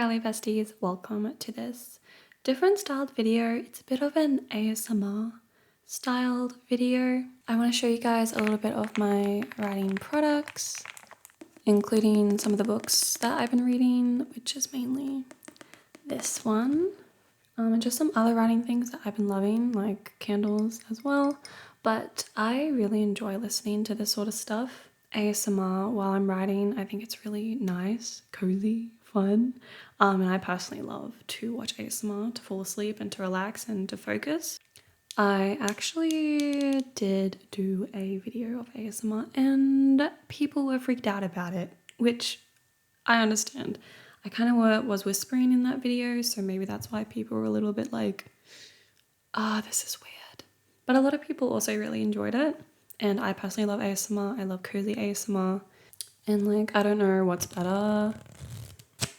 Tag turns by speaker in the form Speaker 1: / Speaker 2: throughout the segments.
Speaker 1: Hello besties, welcome to this different styled video. It's a bit of an ASMR styled video. I want to show you guys a little bit of my writing products, including some of the books that I've been reading, which is mainly this one, and just some other writing things that I've been loving, like candles as well. But I really enjoy listening to this sort of stuff, ASMR, while I'm writing. I think it's really nice, cozy, fun, and I personally love to watch ASMR to fall asleep and to relax and to focus. I actually did do a video of ASMR and people were freaked out about it, which I understand. I kind of was whispering in that video, so maybe that's why people were a little bit like, this is weird. But a lot of people also really enjoyed it, and I personally love ASMR. I love cozy ASMR, and like, I don't know what's better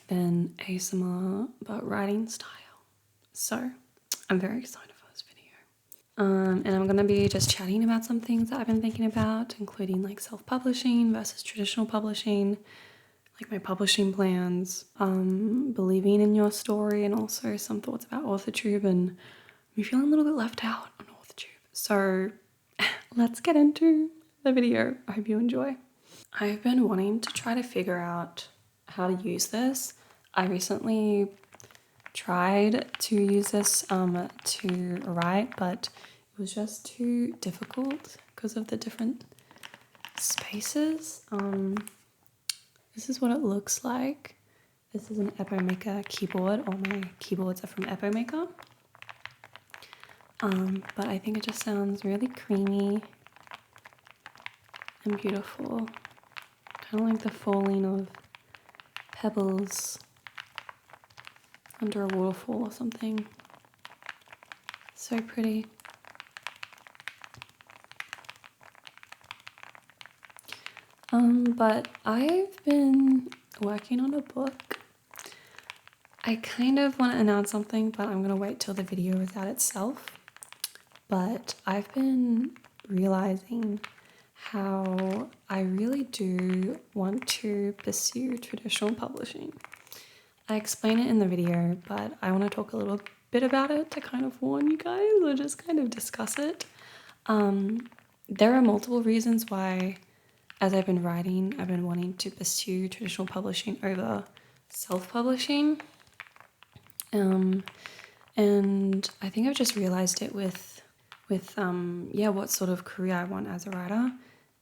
Speaker 1: than ASMR, but writing style. So I'm very excited for this video. And I'm gonna be just chatting about some things that I've been thinking about, including like self-publishing versus traditional publishing, like my publishing plans, believing in your story, and also some thoughts about authortube and me feeling a little bit left out on authortube. So let's get into the video. I hope you enjoy. I've been wanting to try to figure out how to use this. I recently tried to use this to write, but it was just too difficult because of the different spaces. This is what it looks like. This is an Epomaker keyboard. All my keyboards are from Epomaker. But I think it just sounds really creamy and beautiful. Kind of like the falling of pebbles under a waterfall or something. So pretty. But I've been working on a book. I kind of want to announce something, but I'm going to wait till the video is out itself. But I've been realizing how I really do want to pursue traditional publishing. I explain it in the video, but I want to talk a little bit about it to kind of warn you guys or just kind of discuss it. There are multiple reasons why, as I've been writing, I've been wanting to pursue traditional publishing over self-publishing. And I think I've just realized it with what sort of career I want as a writer.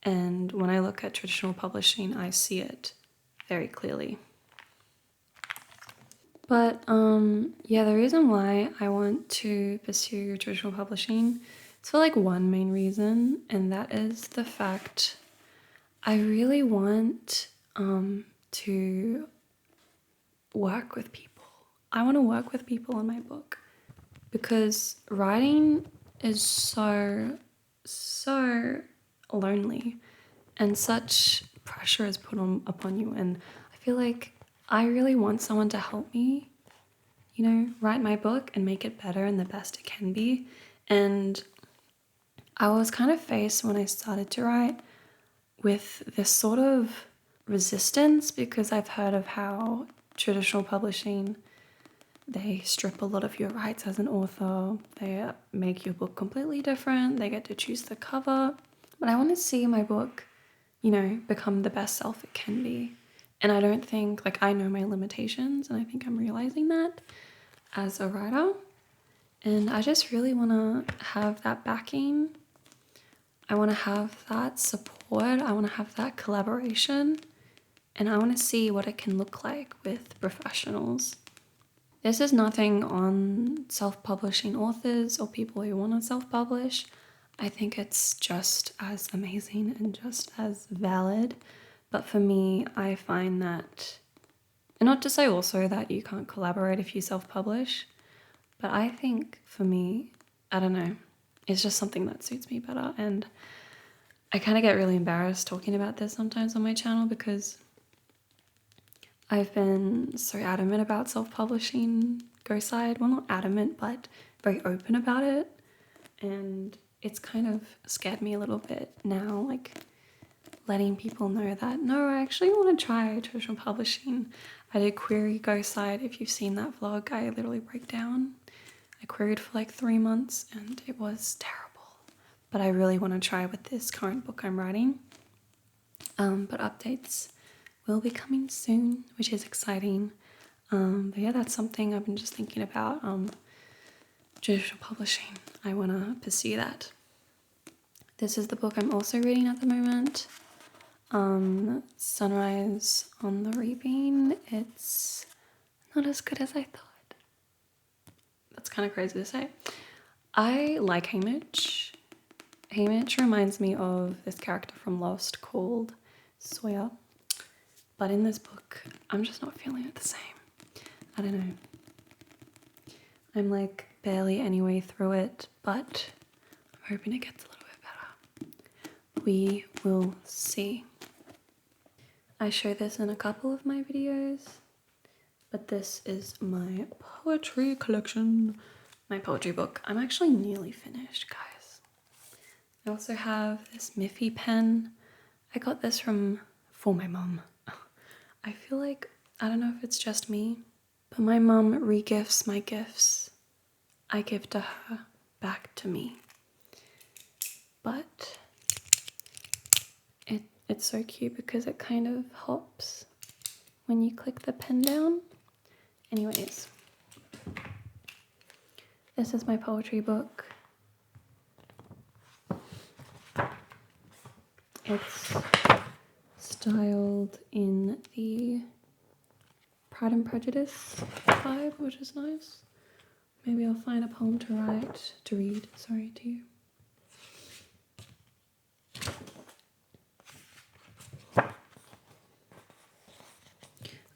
Speaker 1: And when I look at traditional publishing, I see it very clearly. But the reason why I want to pursue traditional publishing, it's for like one main reason, and that is the fact I really want to work with people. I want to work with people on my book because writing is so lonely and such pressure is put upon you, and I feel like I really want someone to help me, write my book and make it better and the best it can be. And I was kind of faced when I started to write with this sort of resistance because I've heard of how traditional publishing, they strip a lot of your rights as an author. They make your book completely different. They get to choose the cover. But I want to see my book, become the best self it can be. And I don't think, I know my limitations, and I think I'm realizing that as a writer. And I just really want to have that backing. I want to have that support. I want to have that collaboration. And I want to see what it can look like with professionals. This is nothing on self-publishing authors or people who want to self-publish. I think it's just as amazing and just as valid. But for me, I find that, and not to say also that you can't collaborate if you self-publish, but I think for me, I don't know, it's just something that suits me better. And I kind of get really embarrassed talking about this sometimes on my channel because I've been so adamant about self-publishing Ghost Side. Well, not adamant, but very open about it. And it's kind of scared me a little bit now, letting people know that, no, I actually want to try traditional publishing. I did query Go Side. If you've seen that vlog, I literally break down. I queried for like 3 months and it was terrible. But I really want to try with this current book I'm writing. But updates will be coming soon, which is exciting. But yeah, that's something I've been just thinking about. Traditional publishing. I want to pursue that. This is the book I'm also reading at the moment. Sunrise on the Reaping. It's not as good as I thought. That's kind of crazy to say. I like Haymitch. Haymitch reminds me of this character from Lost called Sawyer. But in this book, I'm just not feeling it the same. I don't know. I'm like barely any way through it, but I'm hoping it gets a little bit better. We will see. I show this in a couple of my videos, but this is my poetry collection, my poetry book. I'm actually nearly finished, guys. I also have this Miffy pen. I got this for my mum. I feel like, I don't know if it's just me, but my mum re-gifts my gifts. I give to her, back to me. But it's so cute because it kind of hops when you click the pen down. Anyways, this is my poetry book. It's styled in the Pride and Prejudice vibe, which is nice. Maybe I'll find a poem to read to you.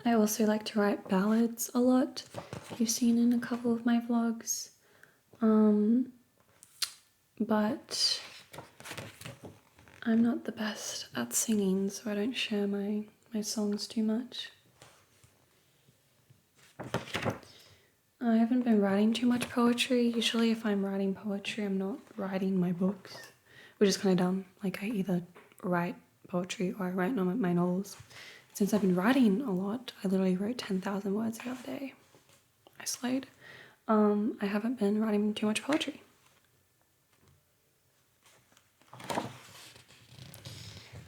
Speaker 1: I also like to write ballads a lot. You've seen in a couple of my vlogs. But I'm not the best at singing, so I don't share my songs too much. I haven't been writing too much poetry. Usually if I'm writing poetry, I'm not writing my books, which is kind of dumb. Like I either write poetry or I write my novels. Since I've been writing a lot, I literally wrote 10,000 words the other day. I slayed. I haven't been writing too much poetry.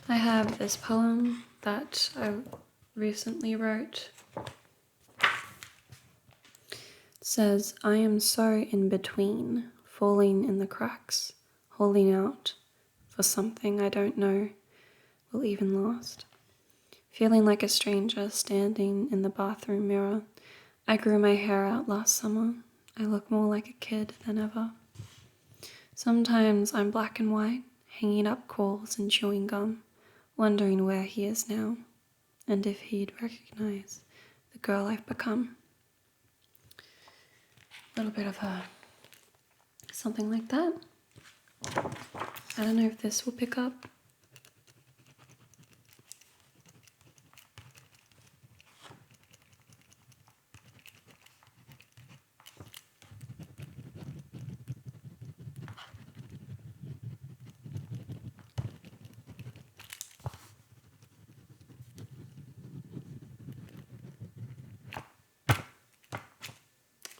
Speaker 1: I have this poem that I recently wrote. It says, I am so in between, falling in the cracks, holding out for something I don't know will even last. Feeling like a stranger standing in the bathroom mirror. I grew my hair out last summer. I look more like a kid than ever. Sometimes I'm black and white, hanging up calls and chewing gum, wondering where he is now, and if he'd recognize the girl I've become. A little bit of something like that. I don't know if this will pick up.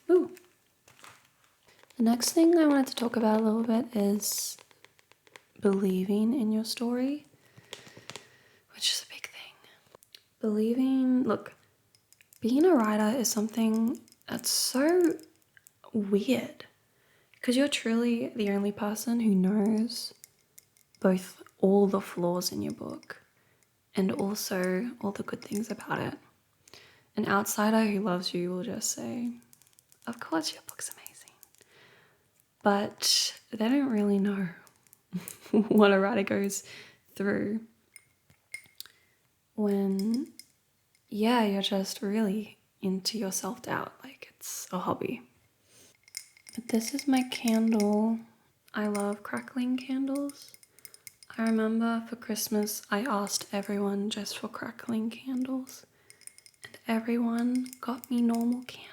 Speaker 1: Ooh. The next thing I wanted to talk about a little bit is believing in your story, which is a big thing. Look, being a writer is something that's so weird because you're truly the only person who knows both all the flaws in your book and also all the good things about it. An outsider who loves you will just say, of course your book's amazing. But they don't really know what a writer goes through when, yeah, you're just really into your self-doubt, like it's a hobby. But this is my candle. I love crackling candles. I remember for Christmas I asked everyone just for crackling candles, and everyone got me normal candles.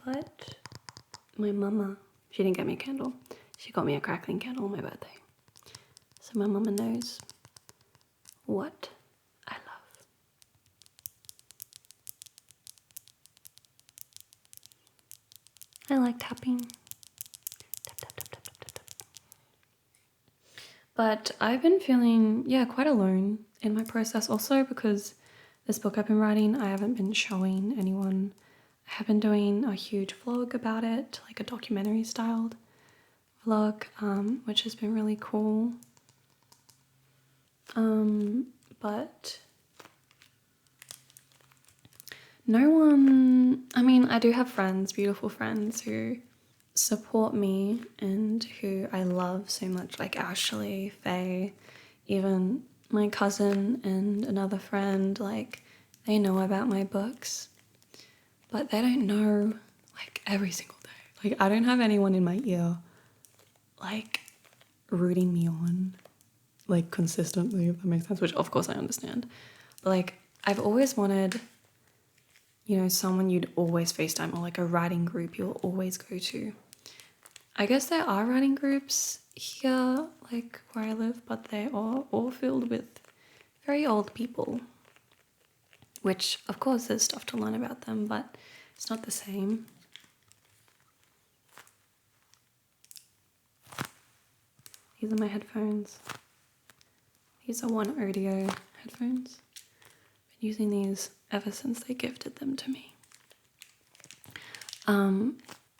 Speaker 1: But my mama, she didn't get me a candle. She got me a crackling candle on my birthday. So my mama knows what I love. I like tapping. Tap, tap, tap, tap, tap, tap, tap. But I've been feeling, yeah, quite alone in my process also because this book I've been writing, I haven't been showing anyone. I have been doing a huge vlog about it, like a documentary styled vlog, which has been really cool. But no one, I mean, I do have friends, beautiful friends who support me and who I love so much, like Ashley, Faye, even my cousin and another friend, like they know about my books, but they don't know like every single day. Like I don't have anyone in my ear like rooting me on like consistently, if that makes sense, which of course I understand. But like I've always wanted, you know, someone you'd always FaceTime or like a writing group you'll always go to. I guess there are writing groups here, like where I live, but they are all filled with very old people, which of course there's stuff to learn about them, but it's not the same. These are my headphones. These are One Audio headphones. Been using these ever since they gifted them to me.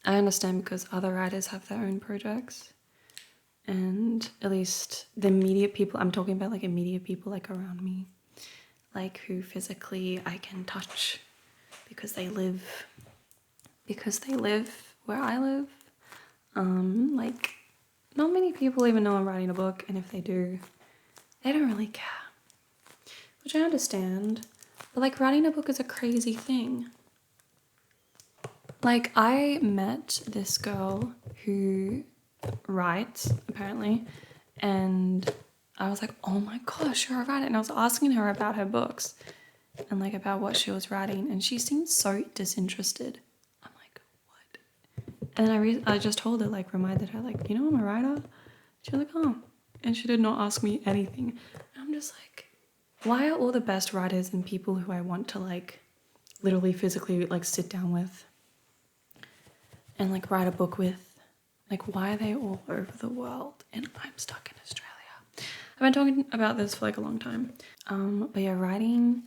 Speaker 1: I understand because other writers have their own projects, and at least the immediate people, I'm talking about like immediate people like around me, like who physically I can touch because they live where I live. Like not many people even know I'm writing a book, and if they do, they don't really care, which I understand. But like writing a book is a crazy thing. Like I met this girl who writes apparently, and I was like, oh my gosh, you're a writer. And I was asking her about her books and like about what she was writing, and she seemed so disinterested. I'm like, what? And then I just told her, like reminded her, like, you know, I'm a writer. She was like, oh. And she did not ask me anything. And I'm just like, why are all the best writers and people who I want to like literally physically like sit down with and like write a book with, like why are they all over the world and I'm stuck in Australia? I've been talking about this for like a long time. But yeah, writing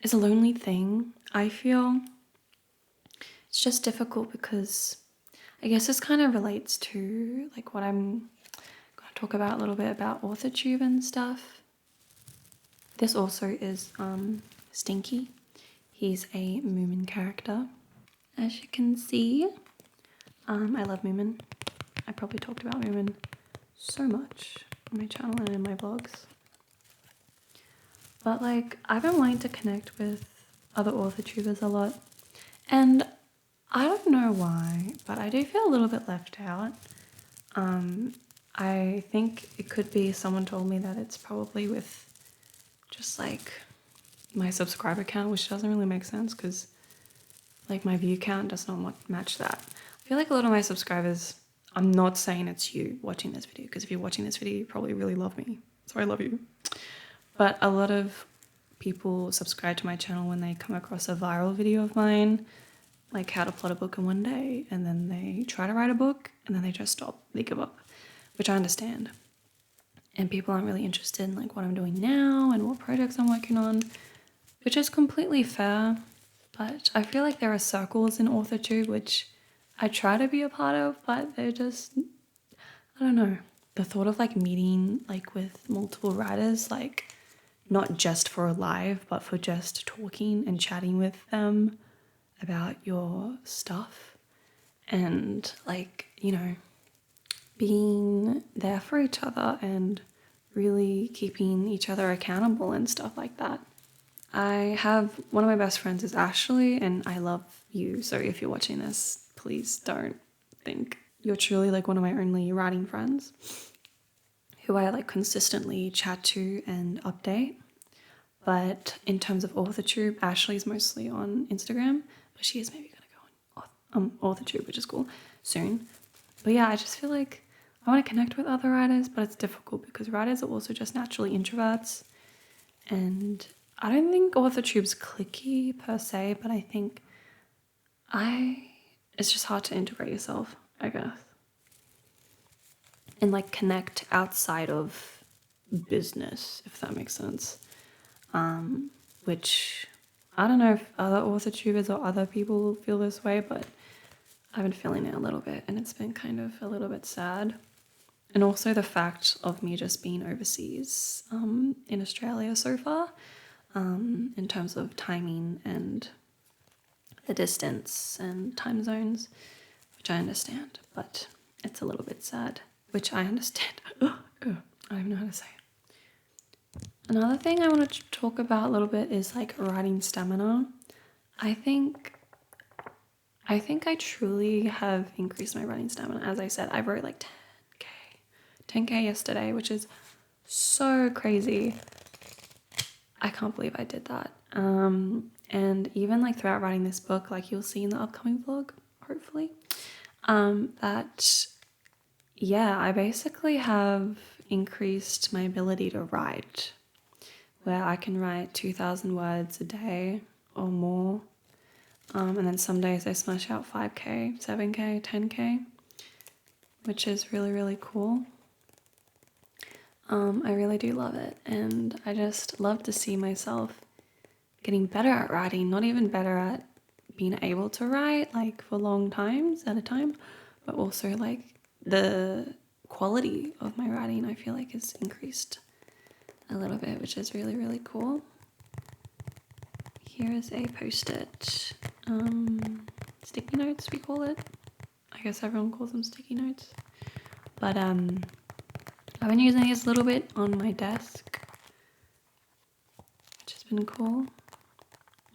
Speaker 1: is a lonely thing. I feel it's just difficult because I guess this kind of relates to like what I'm going to talk about a little bit about authortube and stuff. This also is Stinky. He's a Moomin character. As you can see, I love Moomin. I probably talked about Moomin so much on my channel and in my vlogs. But like, I've been wanting to connect with other authortubers a lot. And I don't know why, but I do feel a little bit left out. I think it could be someone told me that it's probably with just like my subscriber count, which doesn't really make sense because like my view count does not match that. I feel like a lot of my subscribers, I'm not saying it's you watching this video, because if you're watching this video, you probably really love me. So I love you. But a lot of people subscribe to my channel when they come across a viral video of mine, like how to plot a book in one day, and then they try to write a book and then they just stop, they give up, which I understand. And people aren't really interested in like what I'm doing now and what projects I'm working on, which is completely fair. But I feel like there are circles in authortube which I try to be a part of, but they're just, I don't know. The thought of like meeting like with multiple writers, like not just for a live, but for just talking and chatting with them about your stuff and like, you know, being there for each other and really keeping each other accountable and stuff like that. I have one of my best friends is Ashley, and I love you. So if you're watching this, please don't think you're truly like one of my only writing friends who I like consistently chat to and update. But in terms of authortube, Ashley's mostly on Instagram, but she is maybe going to go on authortube, which is cool, soon. But yeah, I just feel like I want to connect with other writers, but it's difficult because writers are also just naturally introverts. And I don't think authortube's clicky per se, but I think it's just hard to integrate yourself, I guess, and like connect outside of business, if that makes sense. Which I don't know if other authortubers or other people feel this way, but I've been feeling it a little bit, and it's been kind of a little bit sad. And also the fact of me just being overseas in Australia so far, in terms of timing and the distance and time zones, which I understand, but it's a little bit sad, which I understand. I don't even know how to say it. Another thing I want to talk about a little bit is like writing stamina. I think I truly have increased my writing stamina. As I said, I wrote like 10k yesterday, which is so crazy. I can't believe I did that. And even like throughout writing this book, like you'll see in the upcoming vlog, hopefully, that yeah, I basically have increased my ability to write, where I can write 2,000 words a day or more. And then some days I smash out 5k, 7k, 10k, which is really, really cool. I really do love it, and I just love to see myself getting better at writing, not even better at being able to write like for long times at a time, but also like the quality of my writing I feel like has increased a little bit, which is really, really cool. Here is a post-it, sticky notes we call it. I guess everyone calls them sticky notes, but I've been using these a little bit on my desk, which has been cool.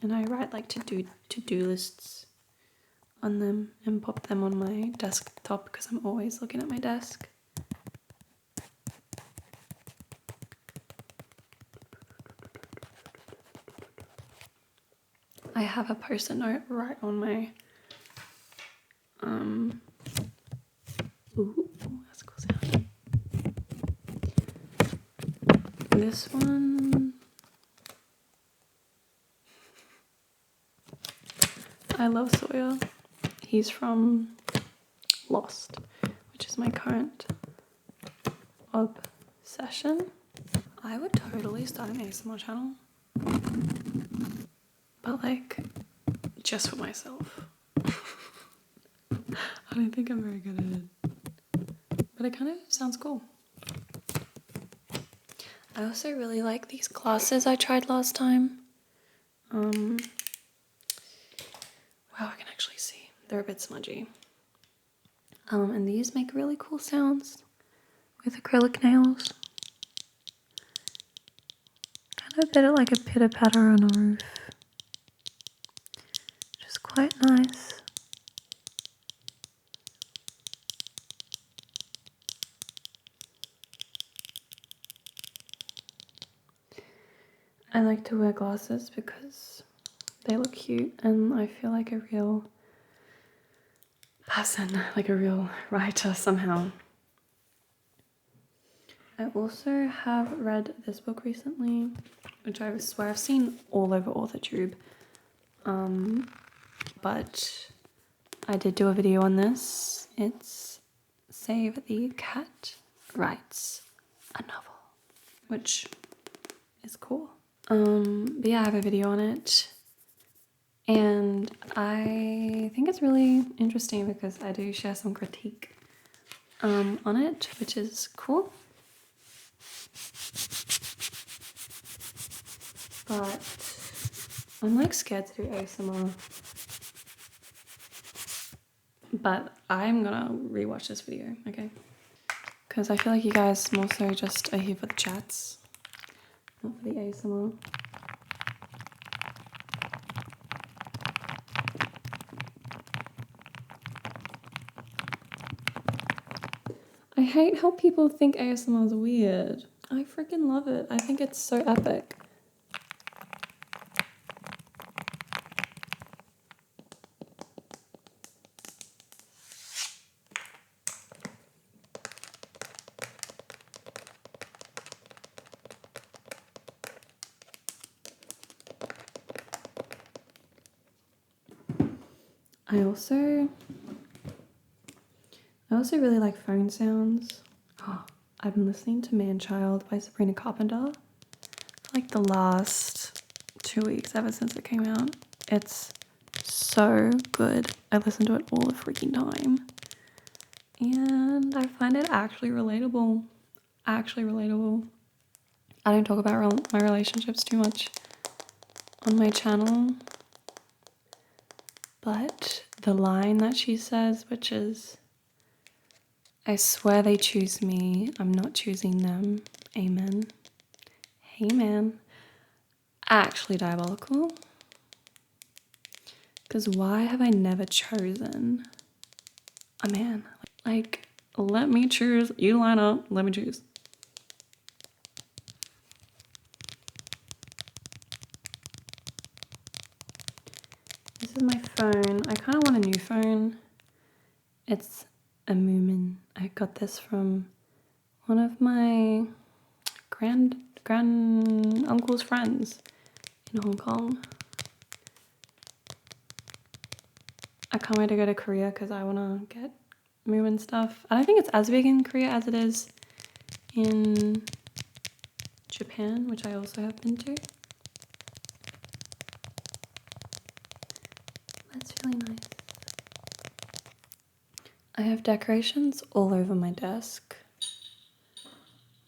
Speaker 1: And I write like to-do lists on them and pop them on my desktop because I'm always looking at my desk. I have a post-it note right on my ooh, that's a cool sound. This one, I love Sawyer. He's from Lost, which is my current obsession. I would totally start an ASMR channel, but like just for myself. I don't think I'm very good at it, but it kind of sounds cool. I also really like these glasses I tried last time. Wow, I can actually see. They're a bit smudgy. And these make really cool sounds with acrylic nails. Kind of a bit like a pitter-patter on a roof, which is quite nice. I like to wear glasses because they look cute and I feel like a real person, like a real writer somehow. I also have read this book recently, which I swear I've seen all over authortube, but I did do a video on this. It's Save the Cat Writes a Novel, which is cool. But yeah, I have a video on it, and I think it's really interesting because I do share some critique on it, which is cool. But I'm like scared to do ASMR, but I'm gonna rewatch this video, okay? Because I feel like you guys more so just are here for the chats, not for the ASMR. I hate how people think ASMR is weird. I freaking love it. I think it's so epic. I also really like phone sounds. Oh, I've been listening to Man Child by Sabrina Carpenter for like the last 2 weeks, ever since it came out. It's so good. I listen to it all the freaking time. And I find it actually relatable. Actually relatable. I don't talk about my relationships too much on my channel. But the line that she says, which is, I swear they choose me, I'm not choosing them. Amen. Hey man. Actually diabolical. Because why have I never chosen a man? Like, let me choose. You line up, let me choose. This is my phone. I kind of want a new phone. It's a Moomin. I got this from one of my grand uncle's friends in Hong Kong. I can't wait to go to Korea because I want to get Moomin stuff. I don't think it's as big in Korea as it is in Japan, which I also have been to. That's really nice. I have decorations all over my desk,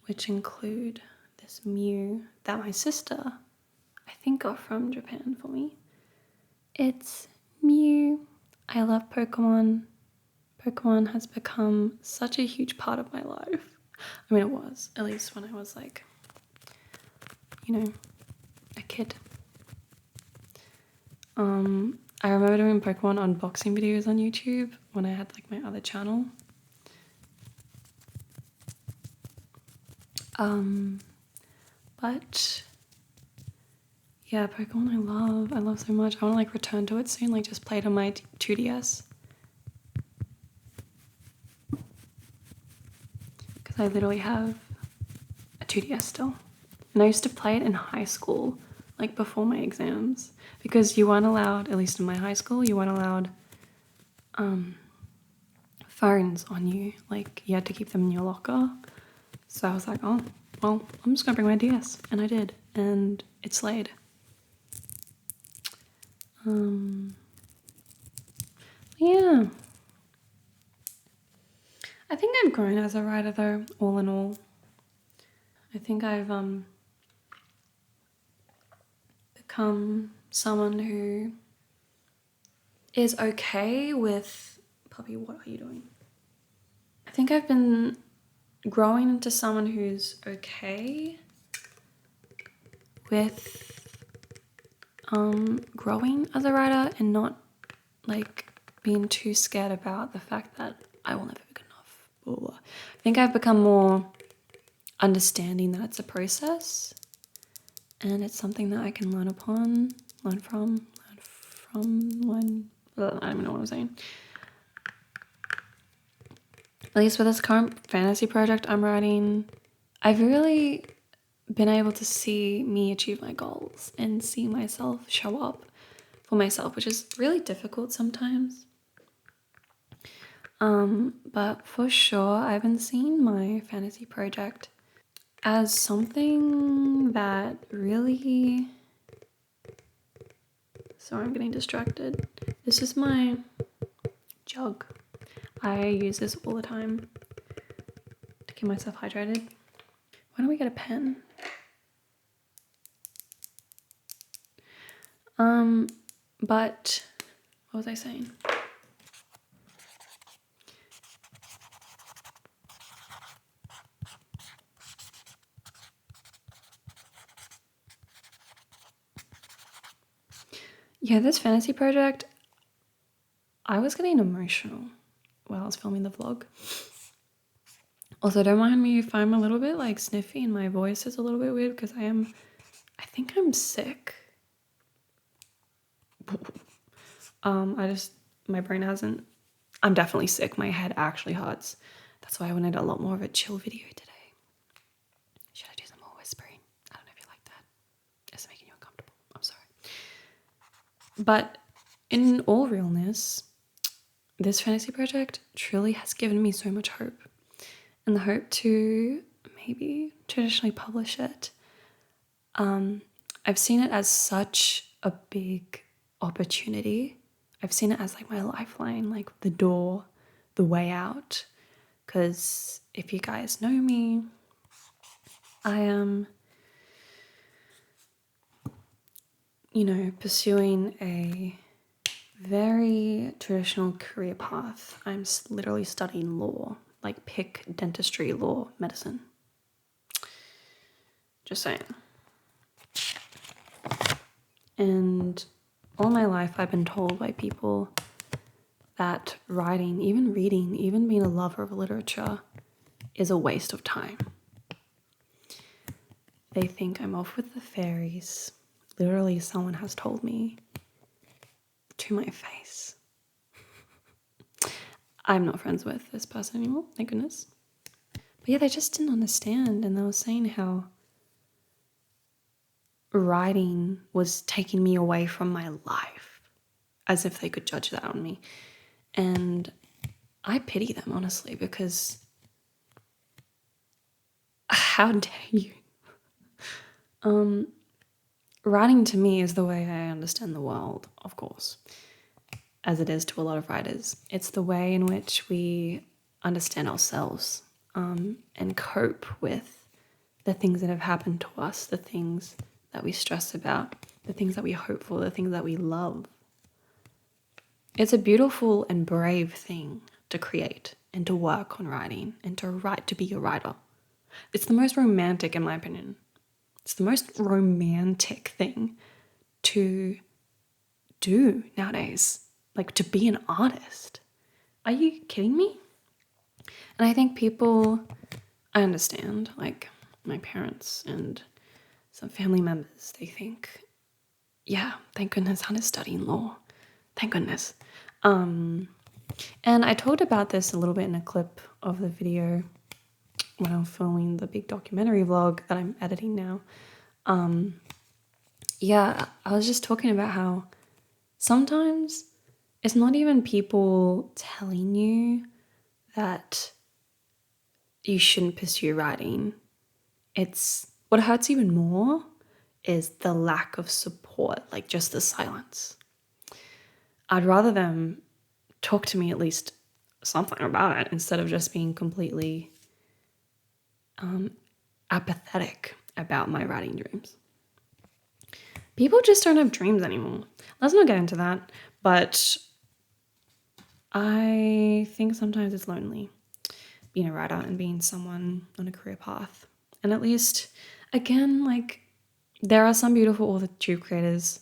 Speaker 1: which include this Mew that my sister, I think, got from Japan for me. It's Mew. I love Pokemon. Pokemon has become such a huge part of my life. I mean, it was, at least when I was like, you know, a kid. I remember doing Pokemon unboxing videos on YouTube when I had like my other channel. But yeah, Pokemon I love so much. I want to like return to it soon, like just play it on my 2DS. Because I literally have a 2DS still. And I used to play it in high school, like before my exams. Because you weren't allowed, at least in my high school, you weren't allowed phones on you. Like you had to keep them in your locker. So I was like, oh, well, I'm just gonna bring my DS. And I did. And it slayed. Yeah. I think I've grown as a writer though, all in all. I think I've become someone who is okay with... Puppy, what are you doing? I think I've been growing into someone who's okay with growing as a writer and not like being too scared about the fact that I will never be good enough. Ooh. I think I've become more understanding that it's a process and it's something that I can learn from. I don't even know what I'm saying. At least with this current fantasy project I'm writing, I've really been able to see me achieve my goals and see myself show up for myself, which is really difficult sometimes. But for sure, I've been seeing my fantasy project as something that really... Sorry, I'm getting distracted. This is my jug. I use this all the time to keep myself hydrated. Why don't we get a pen? But what was I saying? Yeah, this fantasy project, I was getting emotional while I was filming the vlog. Also, don't mind me if I'm a little bit like sniffy and my voice is a little bit weird because I think I'm sick. My brain hasn't, I'm definitely sick. My head actually hurts. That's why I wanted a lot more of a chill video today. Should I do some more whispering? I don't know if you like that. It's making you uncomfortable. I'm sorry. But in all realness, this fantasy project truly has given me so much hope. And the hope to maybe traditionally publish it. I've seen it as such a big opportunity. I've seen it as like my lifeline, like the door, the way out. Because if you guys know me, I am, pursuing a very traditional career path. I'm literally studying law, like pick dentistry, law, medicine. Just saying. And all my life I've been told by people that writing, even reading, even being a lover of literature is a waste of time. They think I'm off with the fairies. Literally, someone has told me to my face. I'm not friends with this person anymore, thank goodness. But yeah, they just didn't understand, and they were saying how writing was taking me away from my life, as if they could judge that on me. And I pity them, honestly, because how dare you? Writing to me is the way I understand the world, of course, as it is to a lot of writers. It's the way in which we understand ourselves, and cope with the things that have happened to us, the things that we stress about, the things that we hope for, the things that we love. It's a beautiful and brave thing to create and to work on writing and to write, to be a writer. It's the most romantic, in my opinion. It's the most romantic thing to do nowadays, like to be an artist. Are you kidding me? And I think people, I understand, like my parents and some family members, they think, yeah, thank goodness Hannah's studying law. Thank goodness. And I talked about this a little bit in a clip of the video when I'm filming the big documentary vlog that I'm editing now. Yeah, I was just talking about how sometimes it's not even people telling you that you shouldn't pursue writing. It's what hurts even more is the lack of support, like just the silence. I'd rather them talk to me at least something about it instead of just being completely apathetic about my writing dreams. People just don't have dreams anymore. Let's not get into that, but I think sometimes it's lonely being a writer and being someone on a career path. And at least, again, like there are some beautiful authortube creators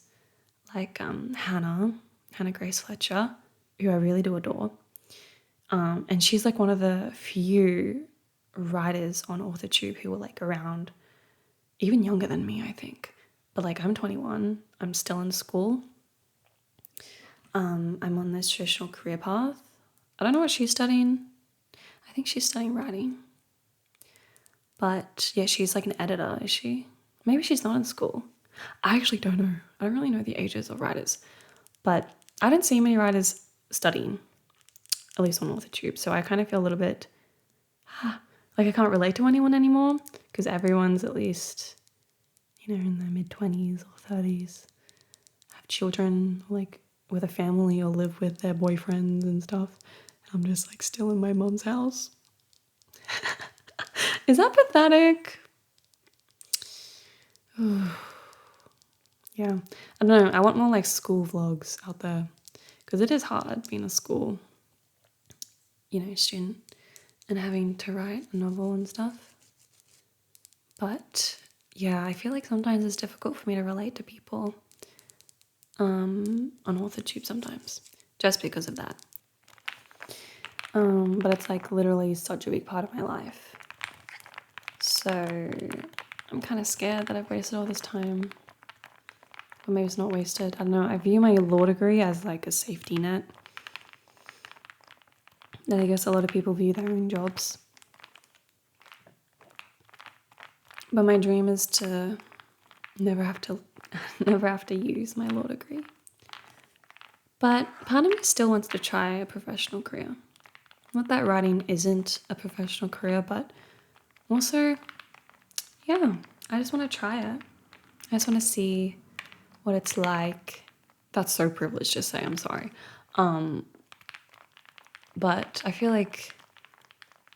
Speaker 1: like Hannah Grace Fletcher, who I really do adore. And she's like one of the few writers on authortube who are like around, even younger than me, I think. But like I'm 21, I'm still in school. I'm on this traditional career path. I don't know what she's studying. I think she's studying writing. But yeah, she's like an editor, is she? Maybe she's not in school. I actually don't know. I don't really know the ages of writers. But I don't see many writers studying, at least on authortube. So I kind of feel a little bit like I can't relate to anyone anymore because everyone's at least, in their mid-20s or 30s, have children, like with a family or live with their boyfriends and stuff. I'm just like still in my mom's house. Is that pathetic? Yeah, I don't know. I want more like school vlogs out there because it is hard being a school, student and having to write a novel and stuff. But yeah, I feel like sometimes it's difficult for me to relate to people on authortube sometimes just because of that. But it's like literally such a big part of my life. So I'm kind of scared that I've wasted all this time. Or maybe it's not wasted. I don't know. I view my law degree as like a safety net. And I guess a lot of people view their own jobs. But my dream is to never have to use my law degree. But part of me still wants to try a professional career. Not that writing isn't a professional career, but also, yeah, I just want to try it. I just want to see what it's like. That's so privileged to say, I'm sorry. But I feel like,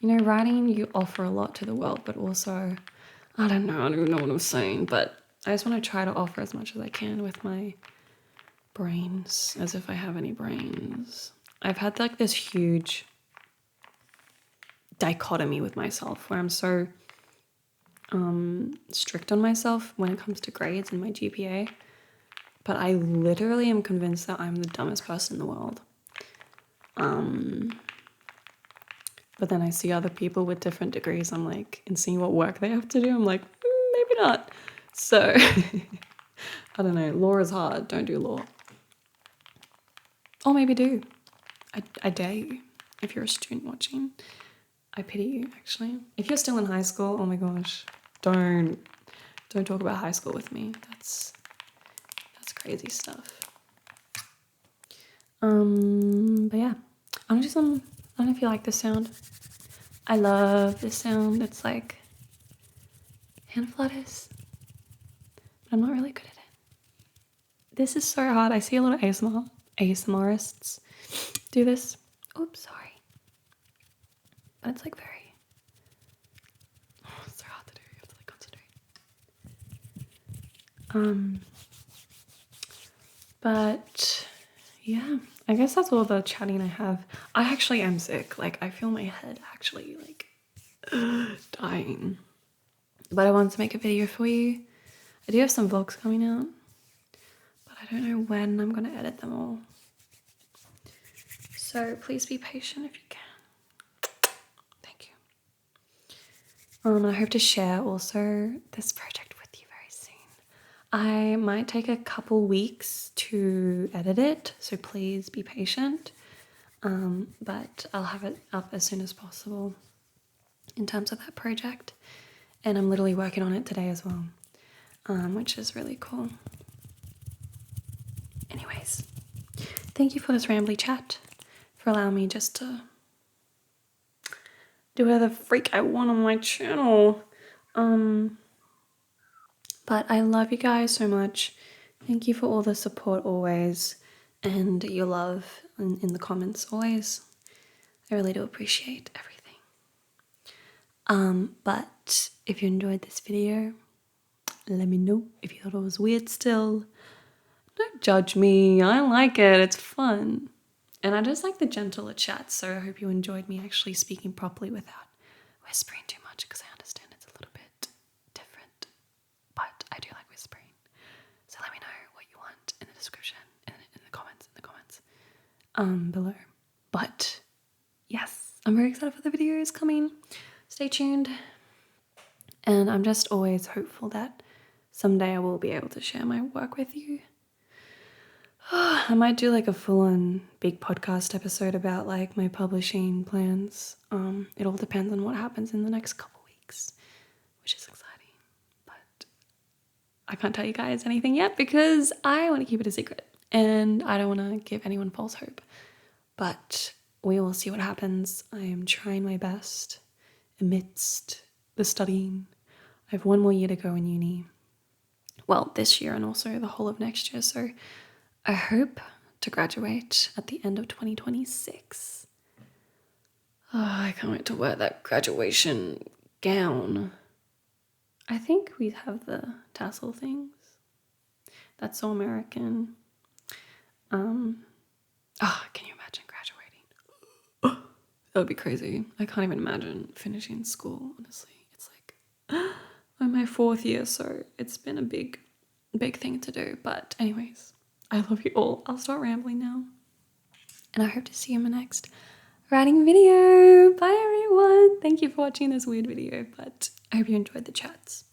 Speaker 1: writing, you offer a lot to the world, but also, I don't even know what I'm saying, but I just want to try to offer as much as I can with my brains, as if I have any brains. I've had like this huge dichotomy with myself where I'm so strict on myself when it comes to grades and my GPA, but I literally am convinced that I'm the dumbest person in the world. But then I see other people with different degrees, I'm like, and seeing what work they have to do, I'm like, maybe not. So, I don't know, law is hard, don't do law. Or maybe do. I dare you, if you're a student watching. I pity you, actually. If you're still in high school, oh my gosh, don't talk about high school with me. That's crazy stuff. But yeah, I'm just I don't know if you like this sound. I love this sound. It's like hand flutters, but I'm not really good at it. This is so hard. I see a lot of ASMRists do this. Oops, sorry. But it's like very, it's so hard to do. You have to like concentrate. But yeah, I guess that's all the chatting I have. I actually am sick. Like I feel my head actually like dying. But I wanted to make a video for you. I do have some vlogs coming out, but I don't know when I'm gonna edit them all. So please be patient if you can. Thank you. I hope to share also this project with you very soon. I might take a couple weeks to edit it, so please be patient. But I'll have it up as soon as possible in terms of that project. And I'm literally working on it today as well, which is really cool. Anyways, thank you for this rambly chat, for allowing me just to do whatever the freak I want on my channel. But I love you guys so much. Thank you for all the support always, and your love in the comments always. I really do appreciate everything. But if you enjoyed this video, let me know. If you thought it was weird still, don't judge me. I like it. It's fun. And I just like the gentler chat, so I hope you enjoyed me actually speaking properly without whispering too much, because I understand it's a little bit different. But I do like whispering. So let me know what you want in the description, in the comments, below. But yes, I'm very excited for the videos coming. Stay tuned. And I'm just always hopeful that someday I will be able to share my work with you. I might do like a full-on big podcast episode about like my publishing plans. It all depends on what happens in the next couple weeks, which is exciting. But I can't tell you guys anything yet because I want to keep it a secret and I don't want to give anyone false hope. But we will see what happens. I am trying my best amidst the studying. I have one more year to go in uni. Well, this year and also the whole of next year. So I hope to graduate at the end of 2026. Oh, I can't wait to wear that graduation gown. I think we have the tassel things. That's so American. Can you imagine graduating? That would be crazy. I can't even imagine finishing school, honestly. It's like, I'm my 4th year, so it's been a big thing to do. But anyways, I love you all. I'll start rambling now. And I hope to see you in my next writing video. Bye everyone. Thank you for watching this weird video, but I hope you enjoyed the chats.